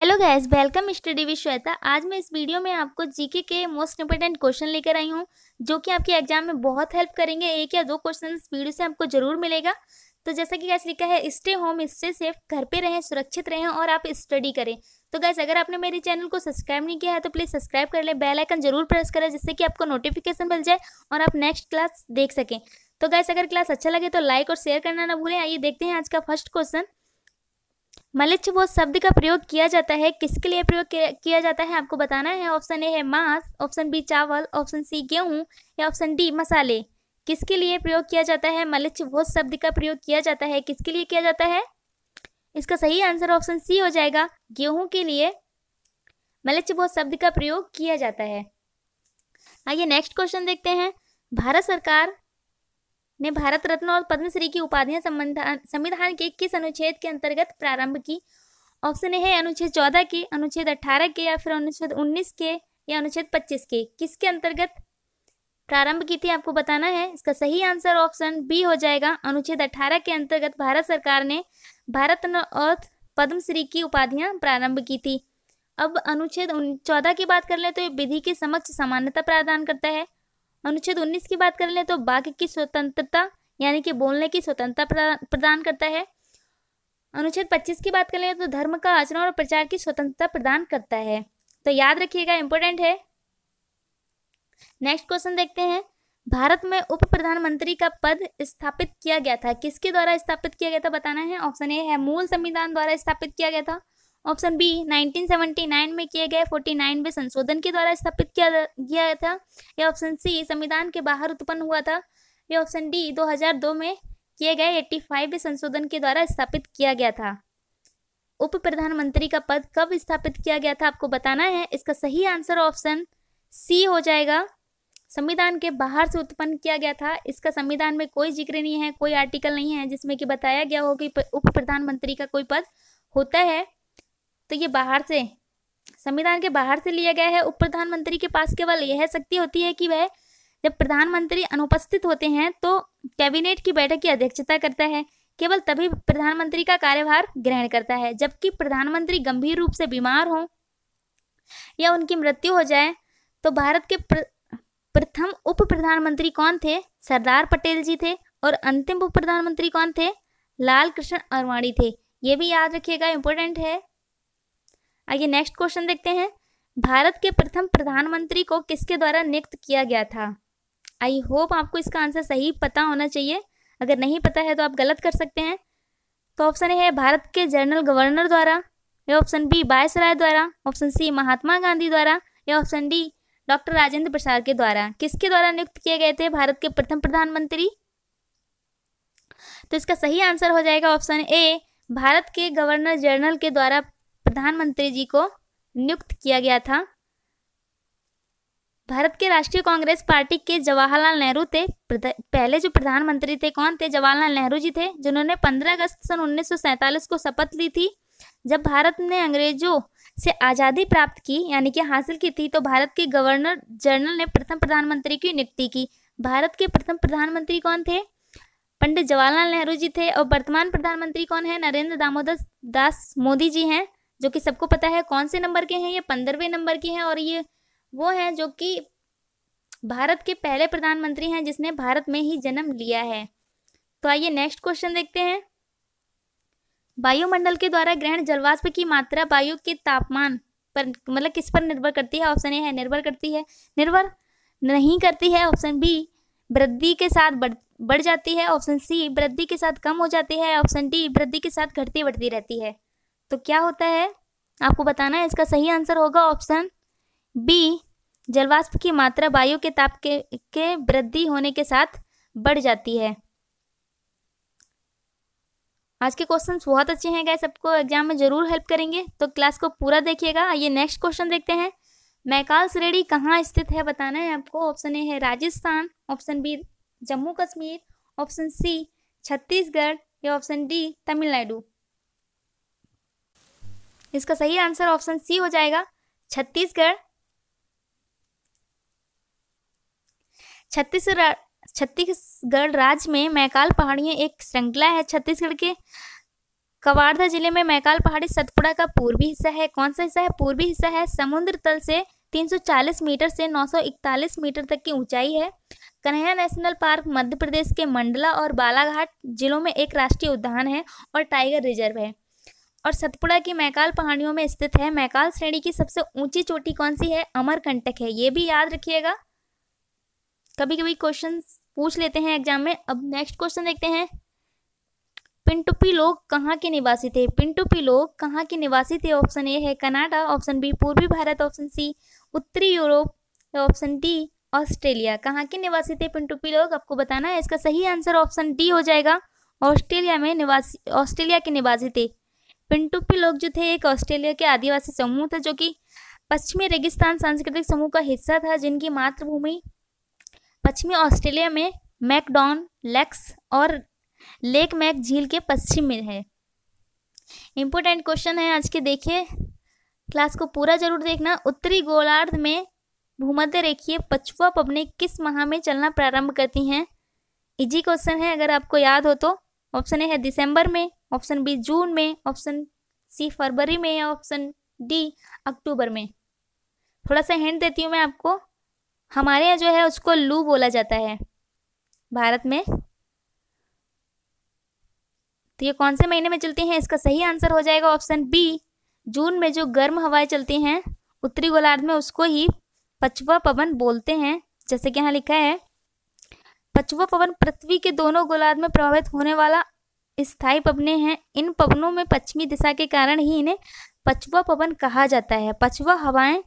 Hello guys, welcome study with Shweta. आज मैं इस वीडियो में आपको जीके के मोस्ट इंपोर्टेंट क्वेश्चन लेकर आई हूँ जो कि आपके एग्जाम में बहुत हेल्प करेंगे। एक या दो क्वेश्चन इस वीडियो से आपको जरूर मिलेगा। तो जैसा कि गाइस लिखा है, स्टे होम स्टे सेफ, घर पे रहें, सुरक्षित रहें और आप स्टडी करें। तो गाइस, अगर आपने मेरे चैनल को सब्सक्राइब नहीं किया है तो प्लीज़ सब्सक्राइब कर ले, बेल आइकन जरूर प्रेस करें जिससे कि आपको नोटिफिकेशन मिल जाए और आप नेक्स्ट क्लास देख सकें। तो गाइस, अगर क्लास अच्छा लगे तो लाइक और शेयर करना ना भूलें। आइए देखते हैं आज का फर्स्ट क्वेश्चन। मलिच वो शब्द का प्रयोग किया जाता है, किसके लिए प्रयोग किया जाता है आपको बताना है। ऑप्शन ए है मांस, ऑप्शन बी चावल, ऑप्शन सी गेहूं या ऑप्शन डी मसाले। किसके लिए प्रयोग किया जाता है? मलिच वो शब्द का प्रयोग किया जाता है, किसके लिए किया जाता है? इसका सही आंसर ऑप्शन सी हो जाएगा, गेहूं के लिए मलिच वो शब्द का प्रयोग किया जाता है। आइए नेक्स्ट क्वेश्चन देखते हैं। भारत सरकार ने भारत रत्न और पद्मश्री की उपाधियां संविधान के किस अनुच्छेद के अंतर्गत प्रारंभ की? ऑप्शन ए है अनुच्छेद 14 के, अनुच्छेद 18 के या फिर अनुच्छेद 19 के या अनुच्छेद 25 के। किसके अंतर्गत प्रारंभ की थी आपको बताना है। इसका सही आंसर ऑप्शन बी हो जाएगा, अनुच्छेद 18 के अंतर्गत भारत सरकार ने भारत रत्न और पद्मश्री की उपाधियां प्रारंभ की थी। अब अनुच्छेद 14 की बात कर ले तो ये विधि के समक्ष समानता प्रदान करता है। अनुच्छेद 19 की बात कर ले तो वाक की स्वतंत्रता यानी कि बोलने की स्वतंत्रता प्रदान करता है। अनुच्छेद 25 की बात कर ले तो धर्म का आचरण और प्रचार की स्वतंत्रता प्रदान करता है। तो याद रखिएगा, इंपॉर्टेंट है। नेक्स्ट क्वेश्चन देखते हैं। भारत में उप प्रधानमंत्री का पद स्थापित किया गया था, किसके द्वारा स्थापित किया गया था बताना है। ऑप्शन ए है मूल संविधान द्वारा स्थापित किया गया था, ऑप्शन बी 1979 में किए गए 49वें संशोधन के द्वारा स्थापित किया गया था, या ऑप्शन सी संविधान के बाहर उत्पन्न हुआ था, या ऑप्शन डी 2002 में किए गए 85वें संशोधन के द्वारा स्थापित किया गया था। उप प्रधानमंत्री का पद कब स्थापित किया गया था आपको बताना है। इसका सही आंसर ऑप्शन सी हो जाएगा, संविधान के बाहर से उत्पन्न किया गया था। इसका संविधान में कोई जिक्र नहीं है, कोई आर्टिकल नहीं है जिसमें कि बताया गया हो कि उप प्रधानमंत्री का कोई पद होता है। तो ये बाहर से, संविधान के बाहर से लिया गया है। उप प्रधानमंत्री के पास केवल यह शक्ति होती है कि वह जब प्रधानमंत्री अनुपस्थित होते हैं तो कैबिनेट की बैठक की अध्यक्षता करता है, केवल तभी प्रधानमंत्री का कार्यभार ग्रहण करता है। जबकि प्रधानमंत्री गंभीर रूप से बीमार हो या उनकी मृत्यु हो जाए तो भारत के प्रथम उप प्रधानमंत्री कौन थे? सरदार पटेल जी थे। और अंतिम उप प्रधानमंत्री कौन थे? लाल कृष्ण आडवाणी थे। ये भी याद रखिएगा, इंपॉर्टेंट है। आइए नेक्स्ट क्वेश्चन देखते हैं। भारत के प्रथम प्रधानमंत्री को किसके द्वारा नियुक्त किया गया था? आई होप आपको इसका आंसर सही पता होना चाहिए। अगर नहीं पता है तो आप गलत कर सकते हैं। तो ऑप्शन ए है भारत के जनरल गवर्नर द्वारा, या ऑप्शन बी वायसराय द्वारा, ऑप्शन सी महात्मा गांधी द्वारा, या option D doctor Rajendra Prasad के द्वारा। किसके द्वारा नियुक्त किए गए थे भारत के प्रथम प्रधानमंत्री? तो इसका सही आंसर हो जाएगा ऑप्शन ए, भारत के गवर्नर जनरल के द्वारा प्रधानमंत्री जी को नियुक्त किया गया था। भारत के राष्ट्रीय कांग्रेस पार्टी के जवाहरलाल नेहरू थे पहले जो प्रधानमंत्री थे। कौन थे? जवाहरलाल नेहरू जी थे, जिन्होंने 15 अगस्त सन 1947 को शपथ ली थी। जब भारत ने अंग्रेजों से आज़ादी प्राप्त की यानी कि हासिल की थी, तो भारत के गवर्नर जनरल ने प्रथम प्रधानमंत्री की नियुक्ति की। भारत के प्रथम प्रधानमंत्री कौन थे? पंडित जवाहरलाल नेहरू जी थे। और वर्तमान प्रधानमंत्री कौन है? नरेंद्र दामोदर दास मोदी जी हैं, जो कि सबको पता है कौन से नंबर के हैं। ये 15वें नंबर के हैं और ये वो हैं जो कि भारत के पहले प्रधानमंत्री हैं जिसने भारत में ही जन्म लिया है। तो आइए नेक्स्ट क्वेश्चन देखते हैं। वायुमंडल के द्वारा ग्रहण जलवाष्प की मात्रा वायु के तापमान पर मतलब किस पर निर्भर करती है? ऑप्शन ए है निर्भर करती है, निर्भर नहीं करती है। ऑप्शन बी वृद्धि के साथ बढ़ जाती है, ऑप्शन सी वृद्धि के साथ कम हो जाती है, ऑप्शन डी वृद्धि के साथ घटती बढ़ती रहती है। तो क्या होता है आपको बताना है। इसका सही आंसर होगा ऑप्शन बी, जलवाष्प की मात्रा वायु के ताप के वृद्धि होने के साथ बढ़ जाती है। आज के क्वेश्चंस बहुत अच्छे हैं गाइस, सबको एग्जाम में जरूर हेल्प करेंगे, तो क्लास को पूरा देखिएगा। आइए नेक्स्ट क्वेश्चन देखते हैं। मैकाल श्रेणी कहाँ स्थित है बताना है आपको। ऑप्शन ए है Rajasthan, option B Jammu Kashmir, option C Chhattisgarh, या ऑप्शन डी तमिलनाडु। इसका सही आंसर ऑप्शन सी हो जाएगा, छत्तीसगढ़। छत्तीसगढ़ राज्य में मैकाल पहाड़ियां एक श्रृंखला है छत्तीसगढ़ के कवर्धा जिले में मैकाल पहाड़ी सतपुड़ा का पूर्वी हिस्सा है। कौन सा हिस्सा है? पूर्वी हिस्सा है। समुद्र तल से 340 मीटर से 941 मीटर तक की ऊंचाई है। कन्हैया नेशनल पार्क मध्य प्रदेश के मंडला और बालाघाट जिलों में एक राष्ट्रीय उद्यान है और टाइगर रिजर्व है। और सतपुड़ा की मैकाल पहाड़ियों में स्थित है। मैकाल श्रेणी की सबसे ऊंची चोटी कौन सी है? अमरकंटक है। ये भी याद रखिएगा, कभी कभी क्वेश्चन पूछ लेते हैं एग्जाम में। अब नेक्स्ट क्वेश्चन देखते हैं। पिंटुपी लोग कहाँ के निवासी थे? पिंटुपी लोग कहाँ के निवासी थे? ऑप्शन ए है कनाडा, ऑप्शन बी पूर्वी भारत, ऑप्शन सी उत्तरी यूरोप, ऑप्शन डी ऑस्ट्रेलिया। कहाँ के निवासी थे पिंटुपी लोग? आपको बताना है। इसका सही आंसर ऑप्शन डी हो जाएगा। ऑस्ट्रेलिया के निवासी थे। पिंटुपी लोग जो थे एक ऑस्ट्रेलिया के आदिवासी समूह था जो कि पश्चिमी रेगिस्तान सांस्कृतिक समूह का हिस्सा था, जिनकी मातृभूमि पश्चिमी ऑस्ट्रेलिया में मैकडॉन लेक्स और लेक मैक झील के पश्चिम में है। इंपॉर्टेंट क्वेश्चन है आज के, देखिए क्लास को पूरा जरूर देखना। उत्तरी गोलार्ध में भूमध्य रेखीय पछुआ पवनें किस माह में चलना प्रारंभ करती हैं? इजी क्वेश्चन है, अगर आपको याद हो तो। ऑप्शन ए है दिसंबर में, ऑप्शन बी जून में, ऑप्शन सी फरवरी में, या ऑप्शन डी अक्टूबर में। थोड़ा सा हिंट देती हूँ मैं आपको। हमारे यहाँ जो है उसको लू बोला जाता है भारत में। तो ये कौन से महीने में चलती हैं? इसका सही आंसर हो जाएगा ऑप्शन बी, जून में जो गर्म हवाएं चलती हैं उत्तरी गोलार्ध में उसको ही पछुआ पवन बोलते हैं। जैसे कि यहाँ लिखा है, पछुआ पवन पृथ्वी के दोनों गोलार्ध में प्रभावित होने वाला स्थायी पवनें हैं। इन पवनों में पश्चिमी दिशा के कारण ही इन्हें पछुआ पवन कहा जाता है। पछुआ हवाएं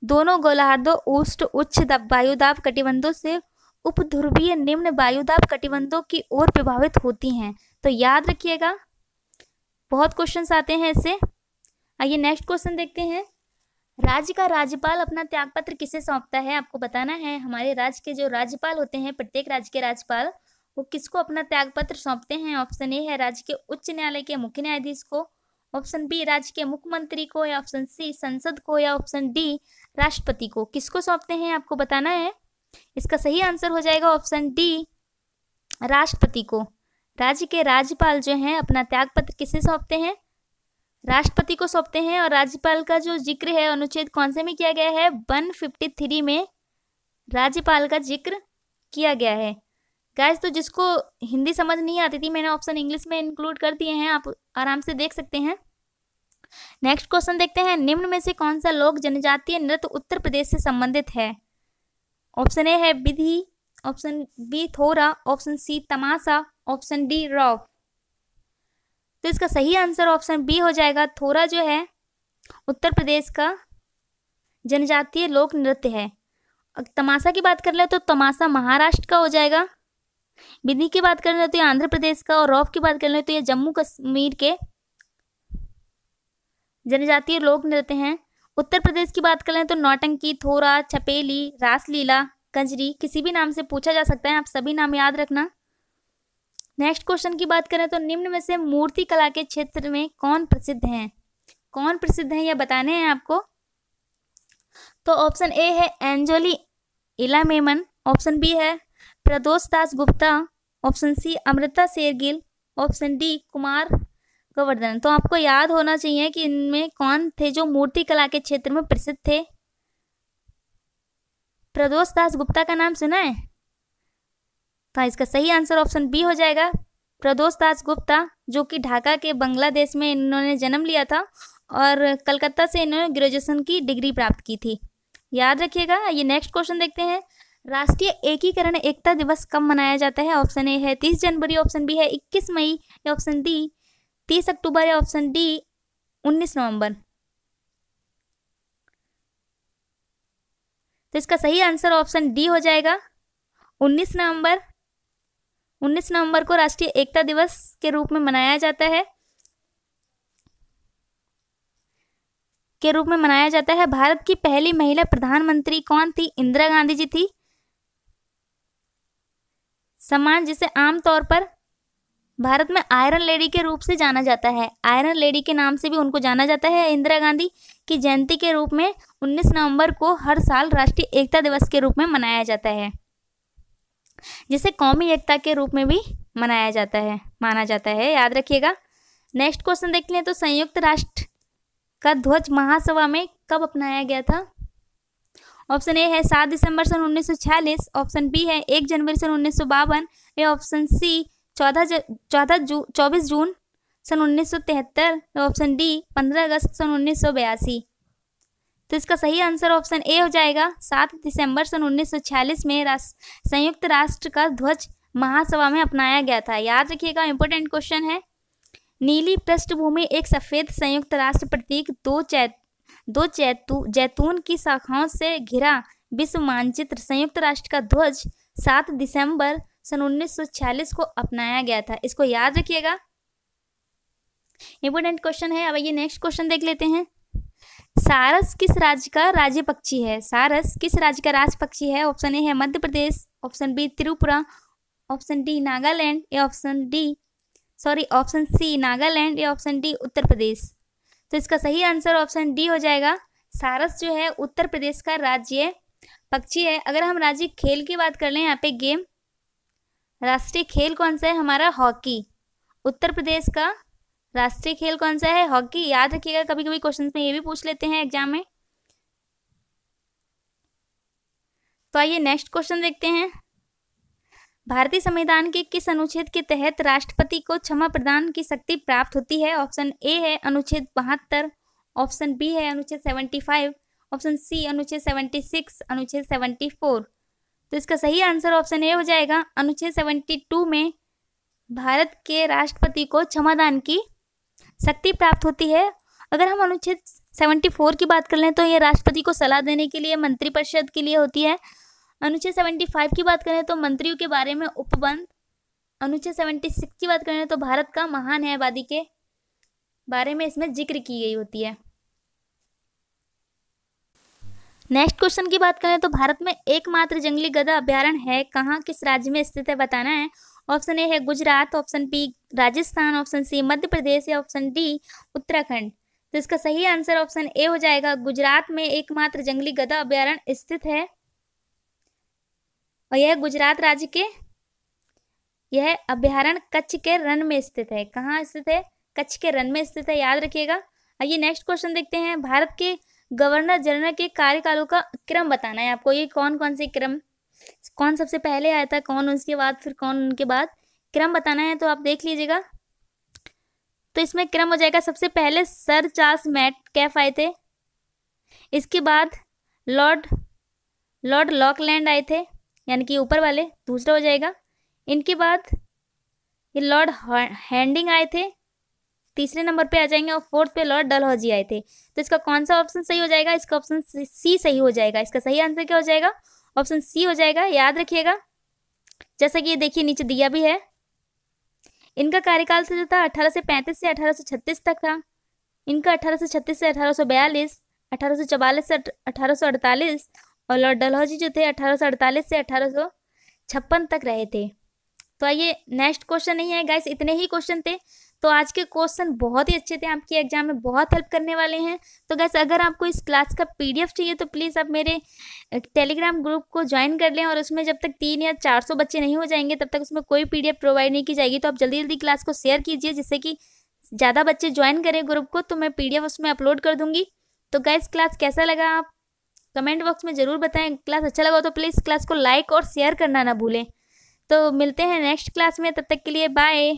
दोनों गोलार्धों उच्च वायुदाब कटिबंधों से उपध्रुवीय निम्न वायुदाब कटिबंधों की ओर प्रभावित होती हैं। तो याद रखिएगा, बहुत क्वेश्चंस आते हैं इससे। आइए नेक्स्ट क्वेश्चन देखते हैं। राज्य का राज्यपाल अपना त्यागपत्र किसे सौंपता है? आपको बताना है। हमारे राज्य के जो राज्यपाल होते हैं, प्रत्येक राज्य के राज्यपाल, वो किसको अपना त्यागपत्र सौंपते हैं? ऑप्शन ए है राज्य के उच्च न्यायालय के मुख्य न्यायाधीश को, ऑप्शन बी राज्य के मुख्यमंत्री को, या ऑप्शन सी संसद को, या ऑप्शन डी राष्ट्रपति को। किसको सौंपते हैं आपको बताना है। इसका सही आंसर हो जाएगा ऑप्शन डी, राष्ट्रपति को। राज्य के राज्यपाल जो हैं अपना त्यागपत्र किसे सौंपते हैं? राष्ट्रपति को सौंपते हैं। और राज्यपाल का जो जिक्र है अनुच्छेद कौन से में किया गया है? 153 में राज्यपाल का जिक्र किया गया है। गाइस, तो जिसको हिंदी समझ नहीं आती थी, मैंने ऑप्शन इंग्लिश में इंक्लूड कर दिए हैं, आप आराम से देख सकते हैं। नेक्स्ट क्वेश्चन देखते हैं। निम्न में से कौन सा लोक जनजातीय नृत्य उत्तर प्रदेश से संबंधित है? ऑप्शन ए है विधि, ऑप्शन बी थोरा, ऑप्शन सी तमाशा, ऑप्शन डी रॉव। तो इसका सही आंसर ऑप्शन बी हो जाएगा। थोरा जो है उत्तर प्रदेश का जनजातीय लोक नृत्य है। तमाशा की बात कर ले तो तमाशा महाराष्ट्र का हो जाएगा। विधि की बात कर ले तो ये आंध्र प्रदेश का, और रॉव की बात कर ले तो ये जम्मू कश्मीर के जनजातीय लोक नृत्य हैं। उत्तर प्रदेश की बात करें तो नौटंकी, थोरा, छपेली, रासलीला, कंजरी, किसी भी नाम से पूछा जा सकता है। आप सभी नाम याद रखना। नेक्स्ट क्वेश्चन की बात करें तो निम्न में से मूर्ति कला के क्षेत्र में कौन प्रसिद्ध हैं? कौन प्रसिद्ध हैं यह बताने हैं आपको। तो ऑप्शन ए है एंजोली इला मेमन, ऑप्शन बी है Pradosh Das Gupta, option C Amrita Shergil, option D Kumar Govardhan. तो आपको याद होना चाहिए कि इनमें कौन थे जो मूर्ति कला के क्षेत्र में प्रसिद्ध थे। प्रदोष दास गुप्ता का नाम सुना है? तो इसका सही आंसर ऑप्शन बी हो जाएगा। प्रदोष दास गुप्ता जो कि ढाका के बांग्लादेश में इन्होंने जन्म लिया था और कलकत्ता से इन्होंने ग्रेजुएशन की डिग्री प्राप्त की थी। याद रखिएगा। ये नेक्स्ट क्वेश्चन देखते हैं। राष्ट्रीय एकीकरण एकता दिवस कब मनाया जाता है? ऑप्शन ए है 30 जनवरी, ऑप्शन बी है 21 मई, या ऑप्शन डी 30 अक्टूबर, या ऑप्शन डी 19 नवंबर। तो इसका सही आंसर ऑप्शन डी हो जाएगा 19 नवंबर। 19 नवंबर को राष्ट्रीय एकता दिवस के रूप में मनाया जाता है। भारत की पहली महिला प्रधानमंत्री कौन थी? इंदिरा गांधी जी थी। सम्मान जिसे आमतौर पर भारत में आयरन लेडी के रूप से जाना जाता है, आयरन लेडी के नाम से भी उनको जाना जाता है। इंदिरा गांधी की जयंती के रूप में 19 नवंबर को हर साल राष्ट्रीय एकता दिवस के रूप में मनाया जाता है, जिसे कौमी एकता के रूप में भी माना जाता है। याद रखिएगा। नेक्स्ट क्वेश्चन देख लें तो संयुक्त राष्ट्र का ध्वज महासभा में कब अपनाया गया था? ऑप्शन ए है 7 दिसंबर सन 1946, ऑप्शन बी है 1 जनवरी सन 1952 या ऑप्शन सी 24 जून सन 1973, ऑप्शन डी 15 अगस्त सन 1982। तो इसका सही आंसर ऑप्शन ए हो जाएगा 7 दिसंबर सन 1946 में संयुक्त राष्ट्र का ध्वज महासभा में अपनाया गया था। याद रखिएगा, इंपॉर्टेंट क्वेश्चन है। नीली पृष्ठभूमि एक सफेद संयुक्त राष्ट्र प्रतीक दो जैतून की शाखाओं से घिरा विश्व मानचित्र संयुक्त राष्ट्र का ध्वज 7 दिसंबर सन 1946 को अपनाया गया था। इसको याद रखिएगा, इंपॉर्टेंट क्वेश्चन है। अब ये नेक्स्ट क्वेश्चन देख लेते हैं। सारस किस राज्य का राज्य पक्षी है? सारस किस राज्य का राज्य पक्षी है? ऑप्शन ए है Madhya Pradesh, option B Tripura, option D Nagaland या ऑप्शन सी नागालैंड या ऑप्शन डी उत्तर प्रदेश। तो इसका सही आंसर ऑप्शन डी हो जाएगा। सारस जो है उत्तर प्रदेश का राज्य पक्षी है। अगर हम राज्य खेल की बात कर लें, यहाँ पे गेम राष्ट्रीय खेल कौन सा है हमारा? हॉकी। उत्तर प्रदेश का राष्ट्रीय खेल कौन सा है? हॉकी। याद रखिएगा, कभी कभी क्वेश्चन में ये भी पूछ लेते हैं एग्जाम में। तो आइए नेक्स्ट क्वेश्चन देखते हैं। भारतीय संविधान के किस अनुच्छेद के तहत राष्ट्रपति को क्षमा प्रदान की शक्ति प्राप्त होती है? ऑप्शन ए है अनुच्छेद 72, ऑप्शन बी है अनुच्छेद 75, ऑप्शन सी अनुच्छेद 76, अनुच्छेद 74। तो इसका सही आंसर ऑप्शन ए हो जाएगा। अनुच्छेद 72 में भारत के राष्ट्रपति को क्षमादान की शक्ति प्राप्त होती है। अगर हम अनुच्छेद 74 की बात कर लें तो ये राष्ट्रपति को सलाह देने के लिए मंत्रिपरिषद के लिए होती है। अनुच्छेद 75 की बात करें तो मंत्रियों के बारे में उपबंध। अनुच्छेद 76 की बात करें तो भारत का महान न्यायवादी के बारे में इसमें जिक्र की गई होती है। नेक्स्ट क्वेश्चन की बात करें तो भारत में एकमात्र जंगली गधा अभ्यारण्य है कहाँ, किस राज्य में स्थित है, बताना है। ऑप्शन ए है Gujarat, option B Rajasthan, option C Madhya Pradesh या ऑप्शन डी उत्तराखंड। तो इसका सही आंसर ऑप्शन ए हो जाएगा। गुजरात में एकमात्र जंगली गधा अभ्यारण्य स्थित है और यह गुजरात राज्य के यह अभ्यारण्य कच्छ के रण में स्थित है। कहाँ स्थित है? कच्छ के रण में स्थित है, याद रखिएगा। आइए नेक्स्ट क्वेश्चन देखते हैं। भारत के गवर्नर जनरल के कार्यकालों का क्रम बताना है आपको। ये कौन कौन से क्रम, कौन सबसे पहले आया था, कौन उसके बाद, फिर कौन उनके बाद, क्रम बताना है। तो आप देख लीजिएगा। तो इसमें क्रम हो जाएगा, सबसे पहले सर चार्ल्स मेटकैफ आए थे, इसके बाद लॉर्ड लॉकलैंड आए थे, यानी कि ऊपर वाले, दूसरा हो जाएगा। इनके बाद ये लॉर्ड हैंडिंग आए थे, तीसरे नंबर पे आ जाएंगे, और फोर्थ पे लॉर्ड डलहौजी आए थे। तो इसका कौन सा ऑप्शन सही हो जाएगा? इसका ऑप्शन सी सही हो जाएगा। इसका सही आंसर क्या हो जाएगा? ऑप्शन सी हो जाएगा, याद रखिएगा। जैसा कि ये देखिए नीचे दिया भी है। इनका कार्यकाल जो था 1835 से 1836 तक था। इनका 1836 से 1842, 1844 से 1848, और लॉर्ड डलहौजी जो थे 1848 से 1856 तक रहे थे। तो आइए नेक्स्ट क्वेश्चन नहीं है गाइस, इतने ही क्वेश्चन थे। तो आज के क्वेश्चन बहुत ही अच्छे थे, आपके एग्जाम में बहुत हेल्प करने वाले हैं। तो गाइस अगर आपको इस क्लास का पीडीएफ चाहिए तो प्लीज़ आप मेरे टेलीग्राम ग्रुप को ज्वाइन कर लें, और उसमें जब तक 300 या 400 बच्चे नहीं हो जाएंगे तब तक उसमें कोई पीडीएफ प्रोवाइड नहीं की जाएगी। तो आप जल्दी जल्दी क्लास को शेयर कीजिए, जिससे कि ज़्यादा बच्चे ज्वाइन करें ग्रुप को, तो मैं पीडीएफ उसमें अपलोड कर दूँगी। तो गाइस क्लास कैसा लगा आप कमेंट बॉक्स में ज़रूर बताएं। क्लास अच्छा लगा तो प्लीज़ क्लास को लाइक और शेयर करना ना भूलें। तो मिलते हैं नेक्स्ट क्लास में, तब तक के लिए बाय।